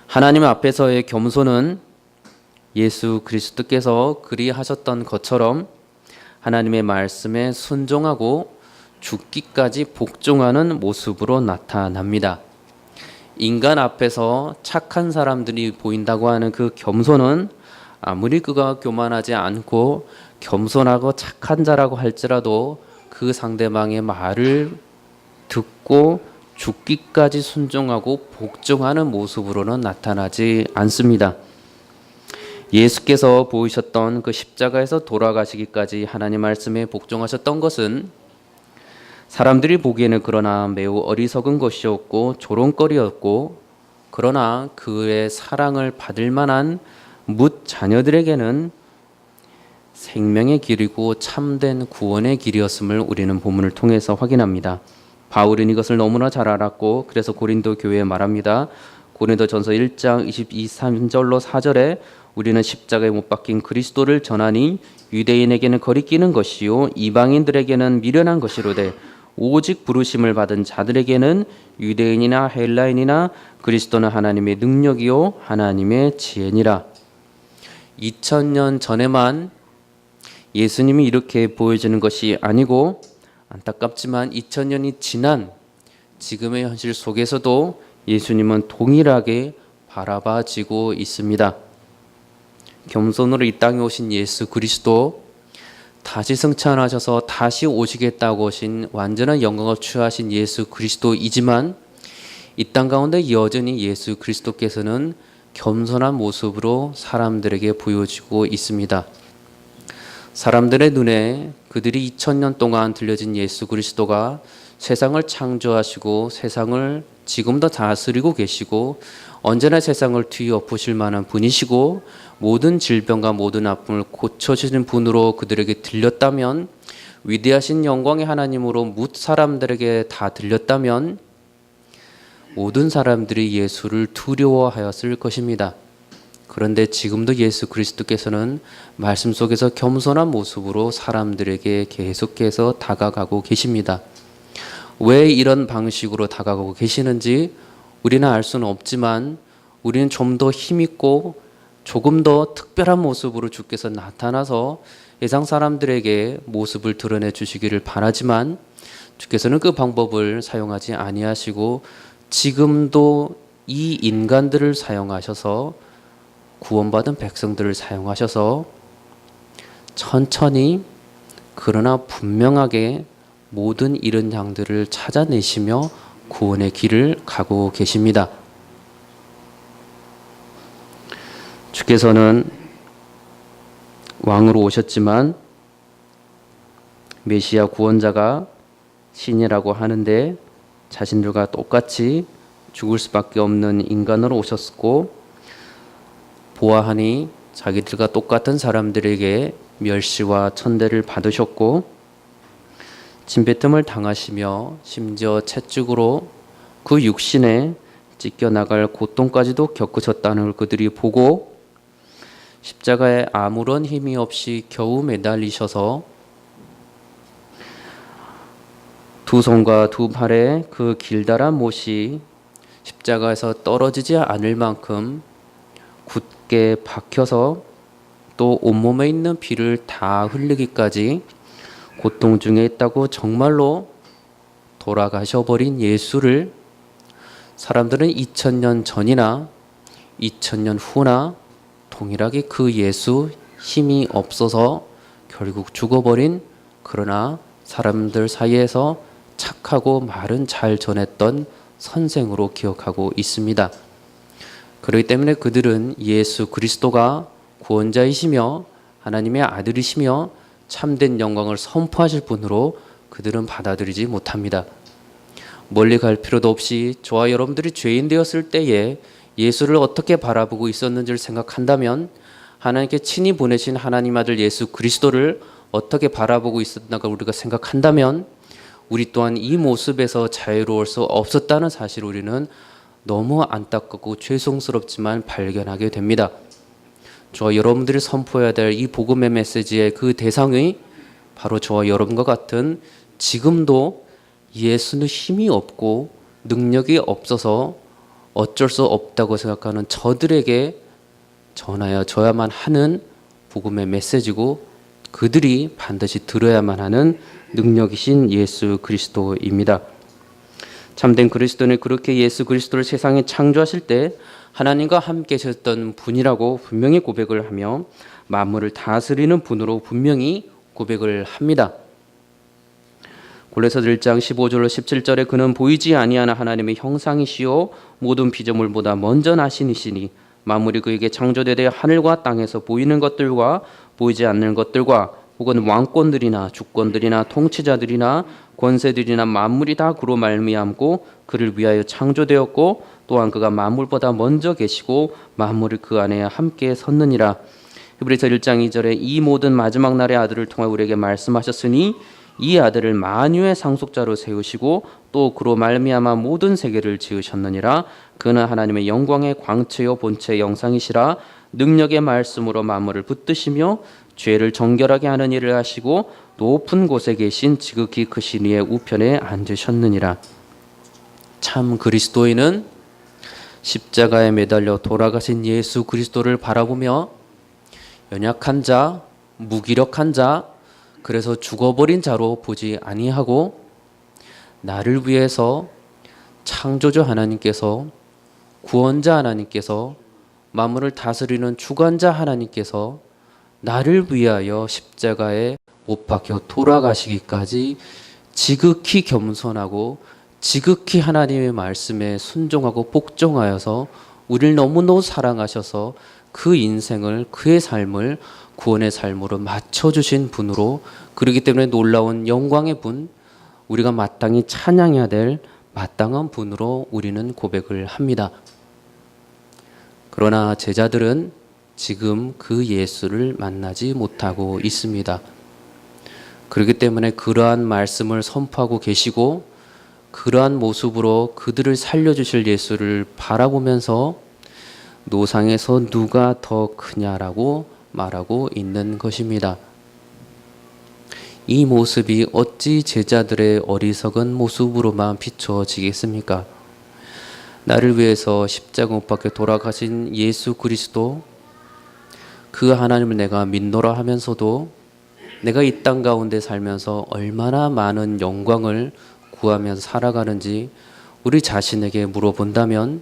하나님 앞에서의 겸손은 예수 그리스도께서 그리하셨던 것처럼 하나님의 말씀에 순종하고 죽기까지 복종하는 모습으로 나타납니다. 인간 앞에서 착한 사람들이 보인다고 하는 그 겸손은 아무리 그가 교만하지 않고 겸손하고 착한 자라고 할지라도 그 상대방의 말을 듣고 죽기까지 순종하고 복종하는 모습으로는 나타나지 않습니다. 예수께서 보이셨던 그 십자가에서 돌아가시기까지 하나님 말씀에 복종하셨던 것은 사람들이 보기에는 그러나 매우 어리석은 것이었고 조롱거리였고, 그러나 그의 사랑을 받을 만한 뭇 자녀들에게는 생명의 길이고 참된 구원의 길이었음을 우리는 본문을 통해서 확인합니다. 바울은 이것을 너무나 잘 알았고 그래서 고린도 교회에 말합니다. 고린도전서 1장 23절로 4절에 우리는 십자가에 못 박힌 그리스도를 전하니 유대인에게는 거리끼는 것이요 이방인들에게는 미련한 것이로되 오직 부르심을 받은 자들에게는 유대인이나 헬라인이나 그리스도는 하나님의 능력이요 하나님의 지혜니라. 2000년 전에만 예수님이 이렇게 보여지는 것이 아니고 안타깝지만 2000년이 지난 지금의 현실 속에서도 예수님은 동일하게 바라봐지고 있습니다. 겸손으로 이 땅에 오신 예수 그리스도, 다시 승천하셔서 다시 오시겠다고 하신 완전한 영광을 취하신 예수 그리스도이지만 이 땅 가운데 여전히 예수 그리스도께서는 겸손한 모습으로 사람들에게 보여지고 있습니다. 사람들의 눈에 그들이 2000년 동안 들려진 예수 그리스도가 세상을 창조하시고 세상을 지금도 다스리고 계시고 언제나 세상을 뒤엎으실 만한 분이시고 모든 질병과 모든 아픔을 고쳐주시는 분으로 그들에게 들렸다면, 위대하신 영광의 하나님으로 뭇 사람들에게 다 들렸다면 모든 사람들이 예수를 두려워하였을 것입니다. 그런데 지금도 예수 그리스도께서는 말씀 속에서 겸손한 모습으로 사람들에게 계속해서 다가가고 계십니다. 왜 이런 방식으로 다가가고 계시는지 우리는 알 수는 없지만, 우리는 좀 더 힘있고 조금 더 특별한 모습으로 주께서 나타나서 세상 사람들에게 모습을 드러내 주시기를 바라지만, 주께서는 그 방법을 사용하지 아니하시고 지금도 이 인간들을 사용하셔서, 구원받은 백성들을 사용하셔서 천천히 그러나 분명하게 모든 잃은 양들을 찾아내시며 구원의 길을 가고 계십니다. 주께서는 왕으로 오셨지만 메시아 구원자가 신이라고 하는데 자신들과 똑같이 죽을 수밖에 없는 인간으로 오셨고, 보아하니 자기들과 똑같은 사람들에게 멸시와 천대를 받으셨고 침뱉음을 당하시며 심지어 채찍으로 그 육신에 찢겨나갈 고통까지도 겪으셨다는 걸 그들이 보고 십자가에 아무런 힘이 없이 겨우 매달리셔서 두 손과 두 팔에 그 길다란 못이 십자가에서 떨어지지 않을 만큼 굳게 박혀서 또 온몸에 있는 피를 다 흘리기까지 고통 중에 있다고 정말로 돌아가셔버린 예수를 사람들은 2000년 전이나 2000년 후나 동일하게 그 예수 힘이 없어서 결국 죽어버린, 그러나 사람들 사이에서 착하고 말은 잘 전했던 선생으로 기억하고 있습니다. 그렇기 때문에 그들은 예수 그리스도가 구원자이시며 하나님의 아들이시며 참된 영광을 선포하실 분으로 그들은 받아들이지 못합니다. 멀리 갈 필요도 없이 저와 여러분들이 죄인 되었을 때에 예수를 어떻게 바라보고 있었는지를 생각한다면, 하나님께 친히 보내신 하나님 아들 예수 그리스도를 어떻게 바라보고 있었나가 우리가 생각한다면, 우리 또한 이 모습에서 자유로울 수 없었다는 사실을 우리는 너무 안타깝고 죄송스럽지만 발견하게 됩니다. 저와 여러분들이 선포해야 될 이 복음의 메시지의 그 대상이 바로 저와 여러분과 같은 지금도 예수는 힘이 없고 능력이 없어서 어쩔 수 없다고 생각하는 저들에게 전하여 줘야만 하는 복음의 메시지고, 그들이 반드시 들어야만 하는 능력이신 예수 그리스도입니다. 참된 그리스도는 그렇게 예수 그리스도를 세상에 창조하실 때 하나님과 함께 계셨던 분이라고 분명히 고백을 하며 만물을 다스리는 분으로 분명히 고백을 합니다. 골로새서 1장 15절로 17절에 그는 보이지 아니하는 하나님의 형상이시요 모든 피조물보다 먼저 나신 이시니 만물이 그에게 창조되되 하늘과 땅에서 보이는 것들과 보이지 않는 것들과 혹은 왕권들이나 주권들이나 통치자들이나 권세들이나 만물이 다 그로 말미암고 그를 위하여 창조되었고 또한 그가 만물보다 먼저 계시고 만물을 그 안에 함께 섰느니라. 히브리서 1장 2절에 이 모든 마지막 날의 아들을 통해 우리에게 말씀하셨으니 이 아들을 만유의 상속자로 세우시고 또 그로 말미암아 모든 세계를 지으셨느니라. 그는 하나님의 영광의 광채요 본체의 영상이시라. 능력의 말씀으로 만물을 붙드시며 죄를 정결하게 하는 일을 하시고 높은 곳에 계신 지극히 크신 이의 우편에 앉으셨느니라. 참 그리스도인은 십자가에 매달려 돌아가신 예수 그리스도를 바라보며 연약한 자, 무기력한 자, 그래서 죽어버린 자로 보지 아니하고 나를 위해서 창조주 하나님께서, 구원자 하나님께서, 만물을 다스리는 주관자 하나님께서 나를 위하여 십자가에 못 박혀 돌아가시기까지 지극히 겸손하고 지극히 하나님의 말씀에 순종하고 복종하여서 우리를 너무너무 사랑하셔서 그 인생을, 그의 삶을 구원의 삶으로 맞춰주신 분으로, 그렇기 때문에 놀라운 영광의 분, 우리가 마땅히 찬양해야 될 마땅한 분으로 우리는 고백을 합니다. 그러나 제자들은 지금 그 예수를 만나지 못하고 있습니다. 그렇기 때문에 그러한 말씀을 선포하고 계시고 그러한 모습으로 그들을 살려주실 예수를 바라보면서 노상에서 누가 더 크냐라고 말하고 있는 것입니다. 이 모습이 어찌 제자들의 어리석은 모습으로만 비춰지겠습니까? 나를 위해서 십자가 못 박혀 돌아가신 예수 그리스도, 그 하나님을 내가 믿노라 하면서도 내가 이 땅 가운데 살면서 얼마나 많은 영광을 구하면서 살아가는지 우리 자신에게 물어본다면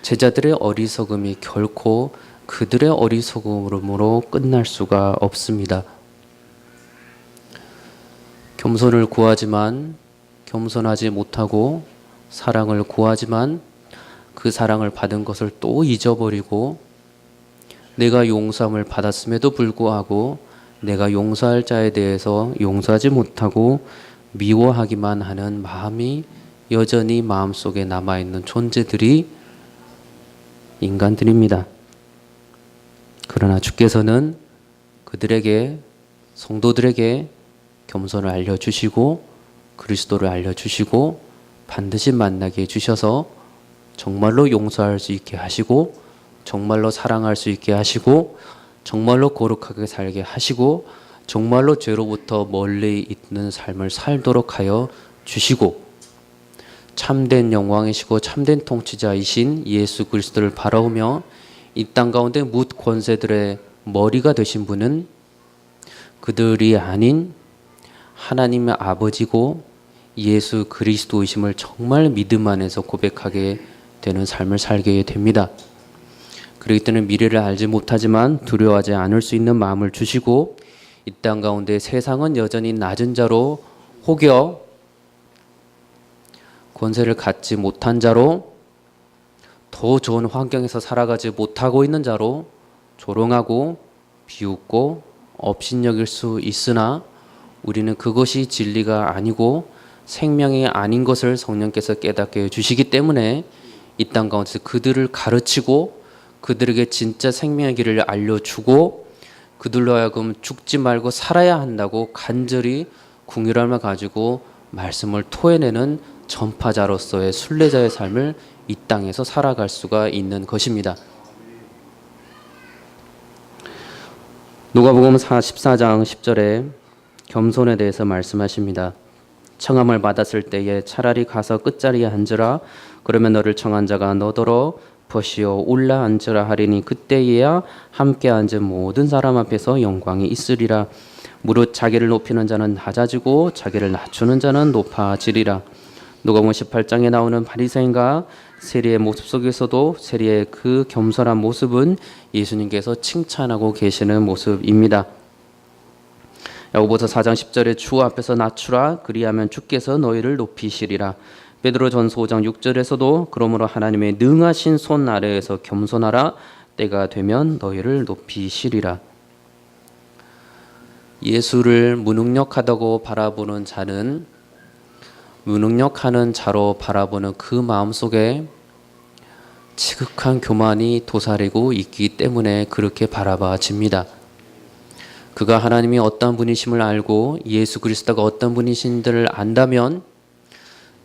제자들의 어리석음이 결코 그들의 어리석음으로 끝날 수가 없습니다. 겸손을 구하지만 겸손하지 못하고 사랑을 구하지만 그 사랑을 받은 것을 또 잊어버리고 내가 용서함을 받았음에도 불구하고 내가 용서할 자에 대해서 용서하지 못하고 미워하기만 하는 마음이 여전히 마음속에 남아있는 존재들이 인간들입니다. 그러나 주께서는 그들에게, 성도들에게 겸손을 알려주시고 그리스도를 알려주시고 반드시 만나게 해주셔서 정말로 용서할 수 있게 하시고 정말로 사랑할 수 있게 하시고 정말로 거룩하게 살게 하시고 정말로 죄로부터 멀리 있는 삶을 살도록 하여 주시고 참된 영광이시고 참된 통치자이신 예수 그리스도를 바라보며 이 땅 가운데 뭇 권세들의 머리가 되신 분은 그들이 아닌 하나님의 아버지고 예수 그리스도이심을 정말 믿음 안에서 고백하게 되는 삶을 살게 됩니다. 그렇기 때문에 미래를 알지 못하지만 두려워하지 않을 수 있는 마음을 주시고 이 땅 가운데 세상은 여전히 낮은 자로 혹여 권세를 갖지 못한 자로 더 좋은 환경에서 살아가지 못하고 있는 자로 조롱하고 비웃고 업신여길 수 있으나 우리는 그것이 진리가 아니고 생명이 아닌 것을 성령께서 깨닫게 해주시기 때문에 이 땅 가운데서 그들을 가르치고 그들에게 진짜 생명의 길을 알려주고 그들로 하여금 죽지 말고 살아야 한다고 간절히 궁유함을 가지고 말씀을 토해내는 전파자로서의 순례자의 삶을 이 땅에서 살아갈 수가 있는 것입니다. 누가복음 14장 10절에 겸손에 대해서 말씀하십니다. 청함을 받았을 때에 차라리 가서 끝자리에 앉으라. 그러면 너를 청한 자가 너더러 보시오 올라 앉으라 하리니 그때에야 함께 앉은 모든 사람 앞에서 영광이 있으리라. 무릇 자기를 높이는 자는 낮아지고 자기를 낮추는 자는 높아지리라. 누가복음 18장에 나오는 바리새인과 세리의 모습 속에서도 세리의 그 겸손한 모습은 예수님께서 칭찬하고 계시는 모습입니다. 야고보서 4장 10절에 주 앞에서 낮추라 그리하면 주께서 너희를 높이시리라. 베드로전서 5장 6절에서도 그러므로 하나님의 능하신 손 아래에서 겸손하라 때가 되면 너희를 높이시리라. 예수를 무능력하다고 바라보는 자는 무능력하는 자로 바라보는 그 마음속에 지극한 교만이 도사리고 있기 때문에 그렇게 바라봐집니다. 그가 하나님이 어떤 분이심을 알고 예수 그리스도가 어떤 분이신지를 안다면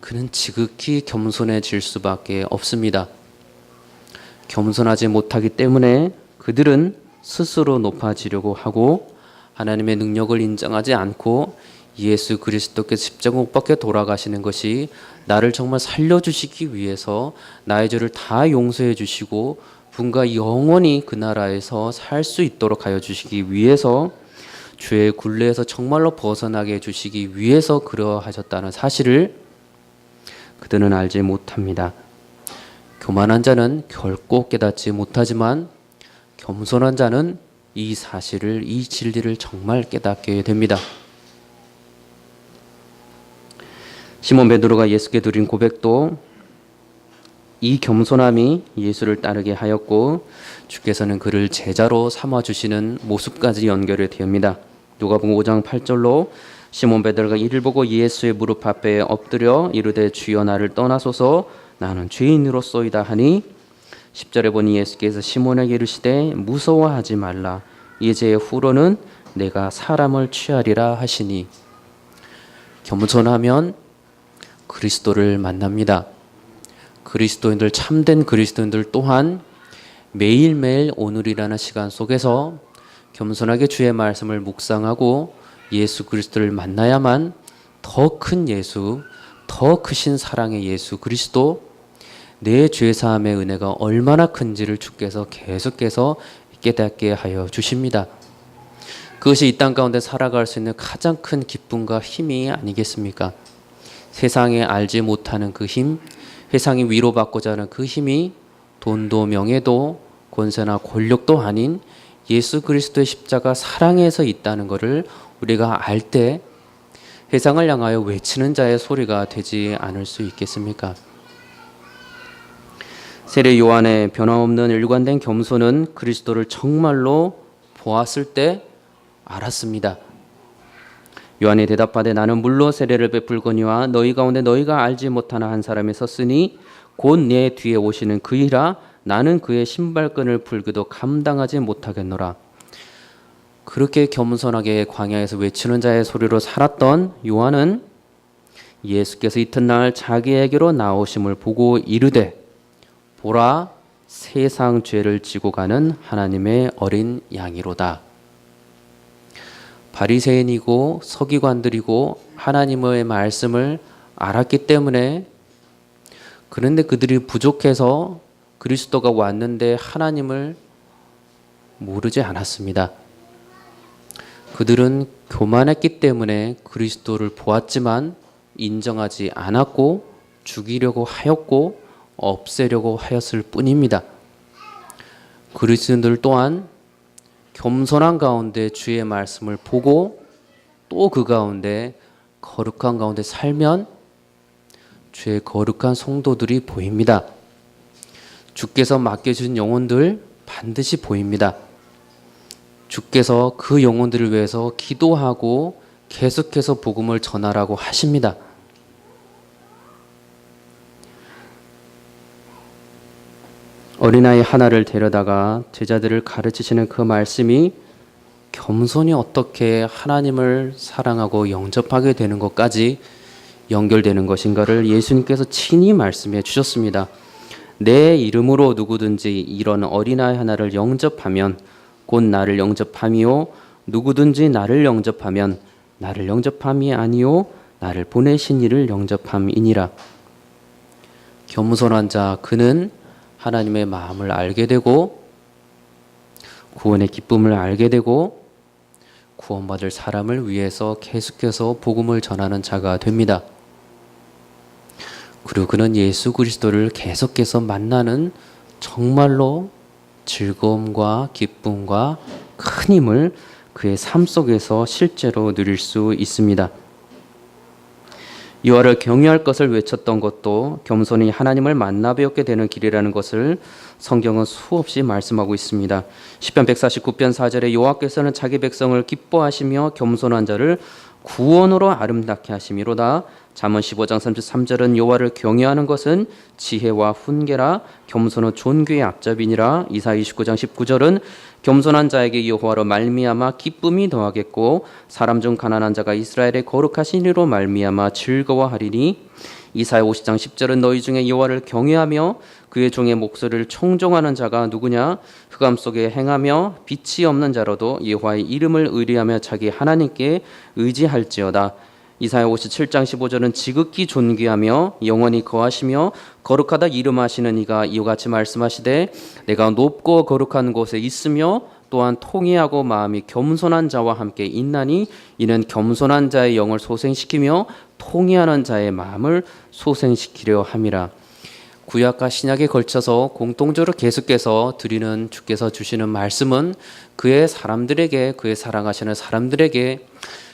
그는 지극히 겸손해질 수밖에 없습니다. 겸손하지 못하기 때문에 그들은 스스로 높아지려고 하고 하나님의 능력을 인정하지 않고 예수 그리스도께서 십자가 못 박혀 돌아가시는 것이 나를 정말 살려주시기 위해서 나의 죄를 다 용서해 주시고 분과 영원히 그 나라에서 살 수 있도록 하여 주시기 위해서 죄의 굴레에서 정말로 벗어나게 해주시기 위해서 그러하셨다는 사실을 그들은 알지 못합니다. 교만한 자는 결코 깨닫지 못하지만 겸손한 자는 이 사실을, 이 진리를 정말 깨닫게 됩니다. 시몬 베드로가 예수께 드린 고백도 이 겸손함이 예수를 따르게 하였고 주께서는 그를 제자로 삼아주시는 모습까지 연결이 됩니다. 누가복음 5장 8절로 시몬 베드로가 이를 보고 예수의 무릎 앞에 엎드려 이르되 주여 나를 떠나소서 나는 죄인으로소이다 하니 10절에 보니 예수께서 시몬에게 이르시되 무서워하지 말라. 이제 후로는 내가 사람을 취하리라 하시니. 겸손하면 그리스도를 만납니다. 그리스도인들, 참된 그리스도인들 또한 매일매일 오늘이라는 시간 속에서 겸손하게 주의 말씀을 묵상하고 예수 그리스도를 만나야만 더 큰 예수, 더 크신 사랑의 예수 그리스도, 내 죄사함의 은혜가 얼마나 큰지를 주께서 계속해서 깨닫게 하여 주십니다. 그것이 이 땅 가운데 살아갈 수 있는 가장 큰 기쁨과 힘이 아니겠습니까? 세상에 알지 못하는 그 힘, 세상이 위로받고자 하는 그 힘이 돈도 명예도 권세나 권력도 아닌 예수 그리스도의 십자가 사랑에서 있다는 것을 우리가 알 때 세상을 향하여 외치는 자의 소리가 되지 않을 수 있겠습니까? 세례 요한의 변함없는 일관된 겸손은 그리스도를 정말로 보았을 때 알았습니다. 요한이 대답하되 나는 물로 세례를 베풀거니와 너희 가운데 너희가 알지 못하는 한 사람이 섰으니 곧 내 뒤에 오시는 그이라. 나는 그의 신발끈을 풀기도 감당하지 못하겠노라. 그렇게 겸손하게 광야에서 외치는 자의 소리로 살았던 요한은 예수께서 이튿날 자기에게로 나오심을 보고 이르되 보라, 세상 죄를 지고 가는 하나님의 어린 양이로다. 바리새인이고 서기관들이고 하나님의 말씀을 알았기 때문에, 그런데 그들이 부족해서 그리스도가 왔는데 하나님을 모르지 않았습니다. 그들은 교만했기 때문에 그리스도를 보았지만 인정하지 않았고 죽이려고 하였고 없애려고 하였을 뿐입니다. 그리스도인들 또한 겸손한 가운데 주의 말씀을 보고 또 그 가운데 거룩한 가운데 살면 주의 거룩한 성도들이 보입니다. 주께서 맡겨주신 영혼들 반드시 보입니다. 주께서 그 영혼들을 위해서 기도하고 계속해서 복음을 전하라고 하십니다. 어린아이 하나를 데려다가 제자들을 가르치시는 그 말씀이 겸손히 어떻게 하나님을 사랑하고 영접하게 되는 것까지 연결되는 것인가를 예수님께서 친히 말씀해 주셨습니다. 내 이름으로 누구든지 이런 어린아이 하나를 영접하면 곧 나를 영접함이요, 누구든지 나를 영접하면 나를 영접함이 아니요 나를 보내신 이를 영접함이니라. 겸손한 자 그는 하나님의 마음을 알게 되고 구원의 기쁨을 알게 되고 구원받을 사람을 위해서 계속해서 복음을 전하는 자가 됩니다. 그리고 그는 예수 그리스도를 계속해서 만나는 정말로 즐거움과 기쁨과 큰 힘을 그의 삶 속에서 실제로 누릴 수 있습니다. 여호와를 경외할 것을 외쳤던 것도 겸손히 하나님을 만나 배웠게 되는 길이라는 것을 성경은 수없이 말씀하고 있습니다. 시편 149편 4절에 여호와께서는 자기 백성을 기뻐하시며 겸손한 자를 구원으로 아름답게 하심이로다. 잠언 15장 33절은 여호와를 경외하는 것은 지혜와 훈계라 겸손은 존귀의 앞잡이니라. 이사 29장 19절은 겸손한 자에게 여호와로 말미암아 기쁨이 더하겠고 사람 중 가난한 자가 이스라엘의 거룩하신 이로 말미암아 즐거워하리니. 이사야 50장 10절은 너희 중에 여호와를 경외하며 그의 종의 목소리를 청종하는 자가 누구냐? 흑암 속에 행하며 빛이 없는 자로도 여호와의 이름을 의리하며 자기 하나님께 의지할지어다. 이사야 57장 15절은 지극히 존귀하며 영원히 거하시며 거룩하다 이름하시는 이가 이와 같이 말씀하시되 내가 높고 거룩한 곳에 있으며 또한 통회하고 마음이 겸손한 자와 함께 있나니 이는 겸손한 자의 영을 소생시키며 통회하는 자의 마음을 소생시키려 함이라. 구약과 신약에 걸쳐서 공통적으로 계속해서 드리는 주께서 주시는 말씀은 그의 사람들에게, 그의 사랑하시는 사람들에게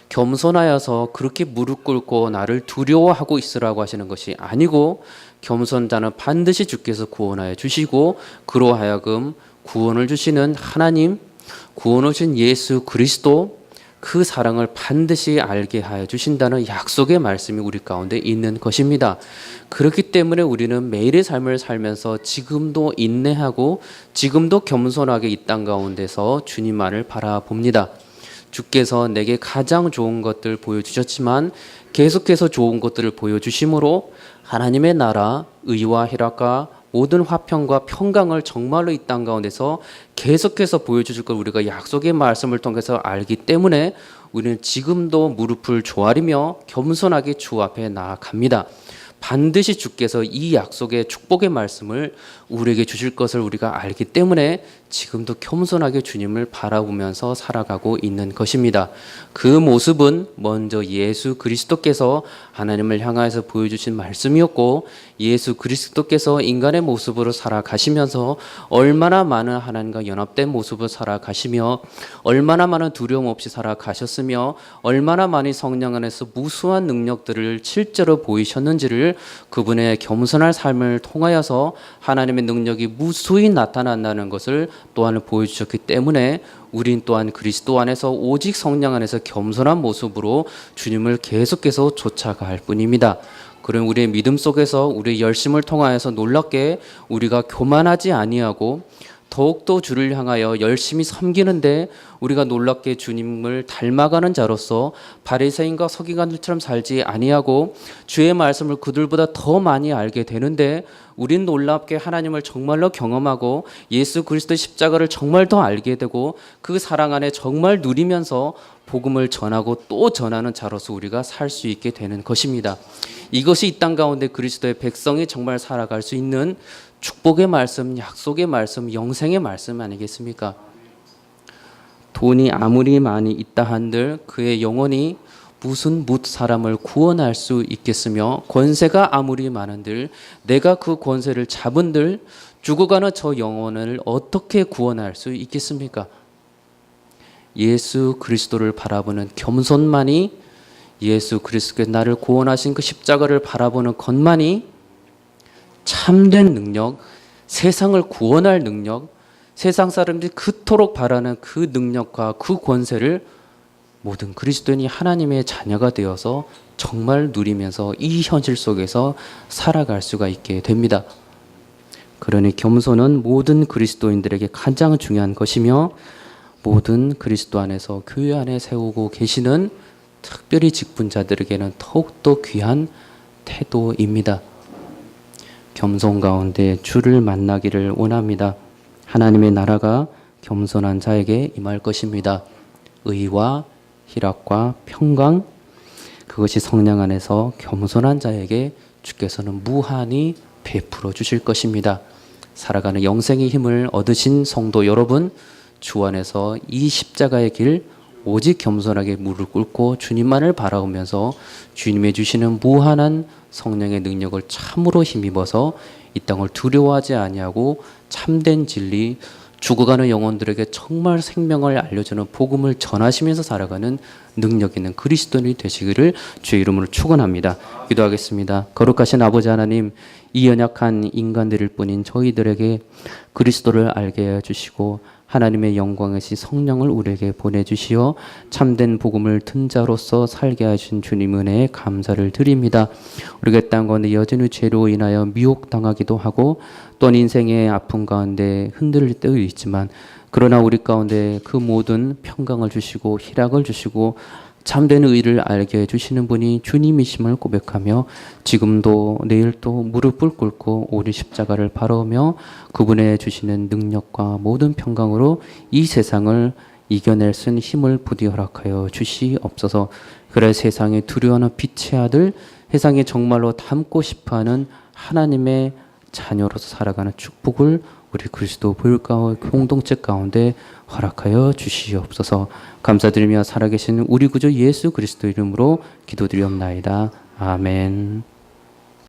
겸손하여서 그렇게 무릎 꿇고 나를 두려워하고 있으라고 하시는 것이 아니고, 겸손자는 반드시 주께서 구원하여 주시고 그로 하여금 구원을 주시는 하나님, 구원을 주신 예수 그리스도, 그 사랑을 반드시 알게 하여 주신다는 약속의 말씀이 우리 가운데 있는 것입니다. 그렇기 때문에 우리는 매일의 삶을 살면서 지금도 인내하고 지금도 겸손하게 이 땅 가운데서 주님만을 바라봅니다. 주께서 내게 가장 좋은 것들 보여주셨지만 계속해서 좋은 것들을 보여주심으로 하나님의 나라, 의와 희락과 모든 화평과 평강을 정말로 이 땅 가운데서 계속해서 보여주실 걸 우리가 약속의 말씀을 통해서 알기 때문에 우리는 지금도 무릎을 조아리며 겸손하게 주 앞에 나아갑니다. 반드시 주께서 이 약속의 축복의 말씀을 우리에게 주실 것을 우리가 알기 때문에 지금도 겸손하게 주님을 바라보면서 살아가고 있는 것입니다. 그 모습은 먼저 예수 그리스도께서 하나님을 향하여서 보여주신 말씀이었고, 예수 그리스도께서 인간의 모습으로 살아가시면서 얼마나 많은 하나님과 연합된 모습으로 살아가시며 얼마나 많은 두려움 없이 살아가셨으며 얼마나 많이 성령 안에서 무수한 능력들을 실제로 보이셨는지를 그분의 겸손한 삶을 통하여서 하나님의 능력이 무수히 나타난다는 것을 또한 보여주셨기 때문에 우린 또한 그리스도 안에서 오직 성령 안에서 겸손한 모습으로 주님을 계속해서 쫓아갈 뿐입니다. 그런 우리의 믿음 속에서 우리의 열심을 통하여서 놀랍게 우리가 교만하지 아니하고 더욱더 주를 향하여 열심히 섬기는데 우리가 놀랍게 주님을 닮아가는 자로서 바리새인과 서기관들처럼 살지 아니하고 주의 말씀을 그들보다 더 많이 알게 되는데 우린 놀랍게 하나님을 정말로 경험하고 예수 그리스도의 십자가를 정말 더 알게 되고 그 사랑 안에 정말 누리면서 복음을 전하고 또 전하는 자로서 우리가 살 수 있게 되는 것입니다. 이것이 이 땅 가운데 그리스도의 백성이 정말 살아갈 수 있는 축복의 말씀, 약속의 말씀, 영생의 말씀 아니겠습니까? 돈이 아무리 많이 있다 한들 그의 영혼이 무슨 뭇 사람을 구원할 수 있겠으며 권세가 아무리 많은들 내가 그 권세를 잡은들 죽어가는 저 영혼을 어떻게 구원할 수 있겠습니까? 예수 그리스도를 바라보는 겸손만이, 예수 그리스도께 나를 구원하신 그 십자가를 바라보는 것만이 참된 능력, 세상을 구원할 능력, 세상 사람들이 그토록 바라는 그 능력과 그 권세를 모든 그리스도인이 하나님의 자녀가 되어서 정말 누리면서 이 현실 속에서 살아갈 수가 있게 됩니다. 그러니 겸손은 모든 그리스도인들에게 가장 중요한 것이며 모든 그리스도 안에서 교회 안에 세우고 계시는 특별히 직분자들에게는 더욱더 귀한 태도입니다. 겸손 가운데 주를 만나기를 원합니다. 하나님의 나라가 겸손한 자에게 임할 것입니다. 의와 희락과 평강, 그것이 성령 안에서 겸손한 자에게 주께서는 무한히 베풀어 주실 것입니다. 살아가는 영생의 힘을 얻으신 성도 여러분, 주 안에서 이 십자가의 길 오직 겸손하게 무릎 꿇고 주님만을 바라보면서 주님의 주시는 무한한 성령의 능력을 참으로 힘입어서 이 땅을 두려워하지 아니하고 참된 진리, 죽어가는 영혼들에게 정말 생명을 알려주는 복음을 전하시면서 살아가는 능력 있는 그리스도인이 되시기를 주의 이름으로 축원합니다. 기도하겠습니다. 거룩하신 아버지 하나님, 이 연약한 인간들일 뿐인 저희들에게 그리스도를 알게 해주시고 하나님의 영광이신 성령을 우리에게 보내주시어 참된 복음을 든 자로서 살게 하신 주님 은혜에 감사를 드립니다. 우리가 땅 가운데 여전히 죄로 인하여 미혹당하기도 하고 또한 인생의 아픔 가운데 흔들릴 때도 있지만 그러나 우리 가운데 그 모든 평강을 주시고 희락을 주시고 참된 의를 알게 해주시는 분이 주님이심을 고백하며 지금도 내일 또 무릎을 꿇고 오리 십자가를 바라보며 그분의 주시는 능력과 모든 평강으로 이 세상을 이겨낼 수 있는 힘을 부디 허락하여 주시옵소서. 그래 세상에 두려워하는 빛의 아들, 세상에 정말로 닮고 싶어하는 하나님의 자녀로서 살아가는 축복을 우리 그리스도 교회 공동체 가운데 허락하여 주시옵소서. 감사드리며 살아계신 우리 구주 예수 그리스도 이름으로 기도드리옵나이다. 아멘.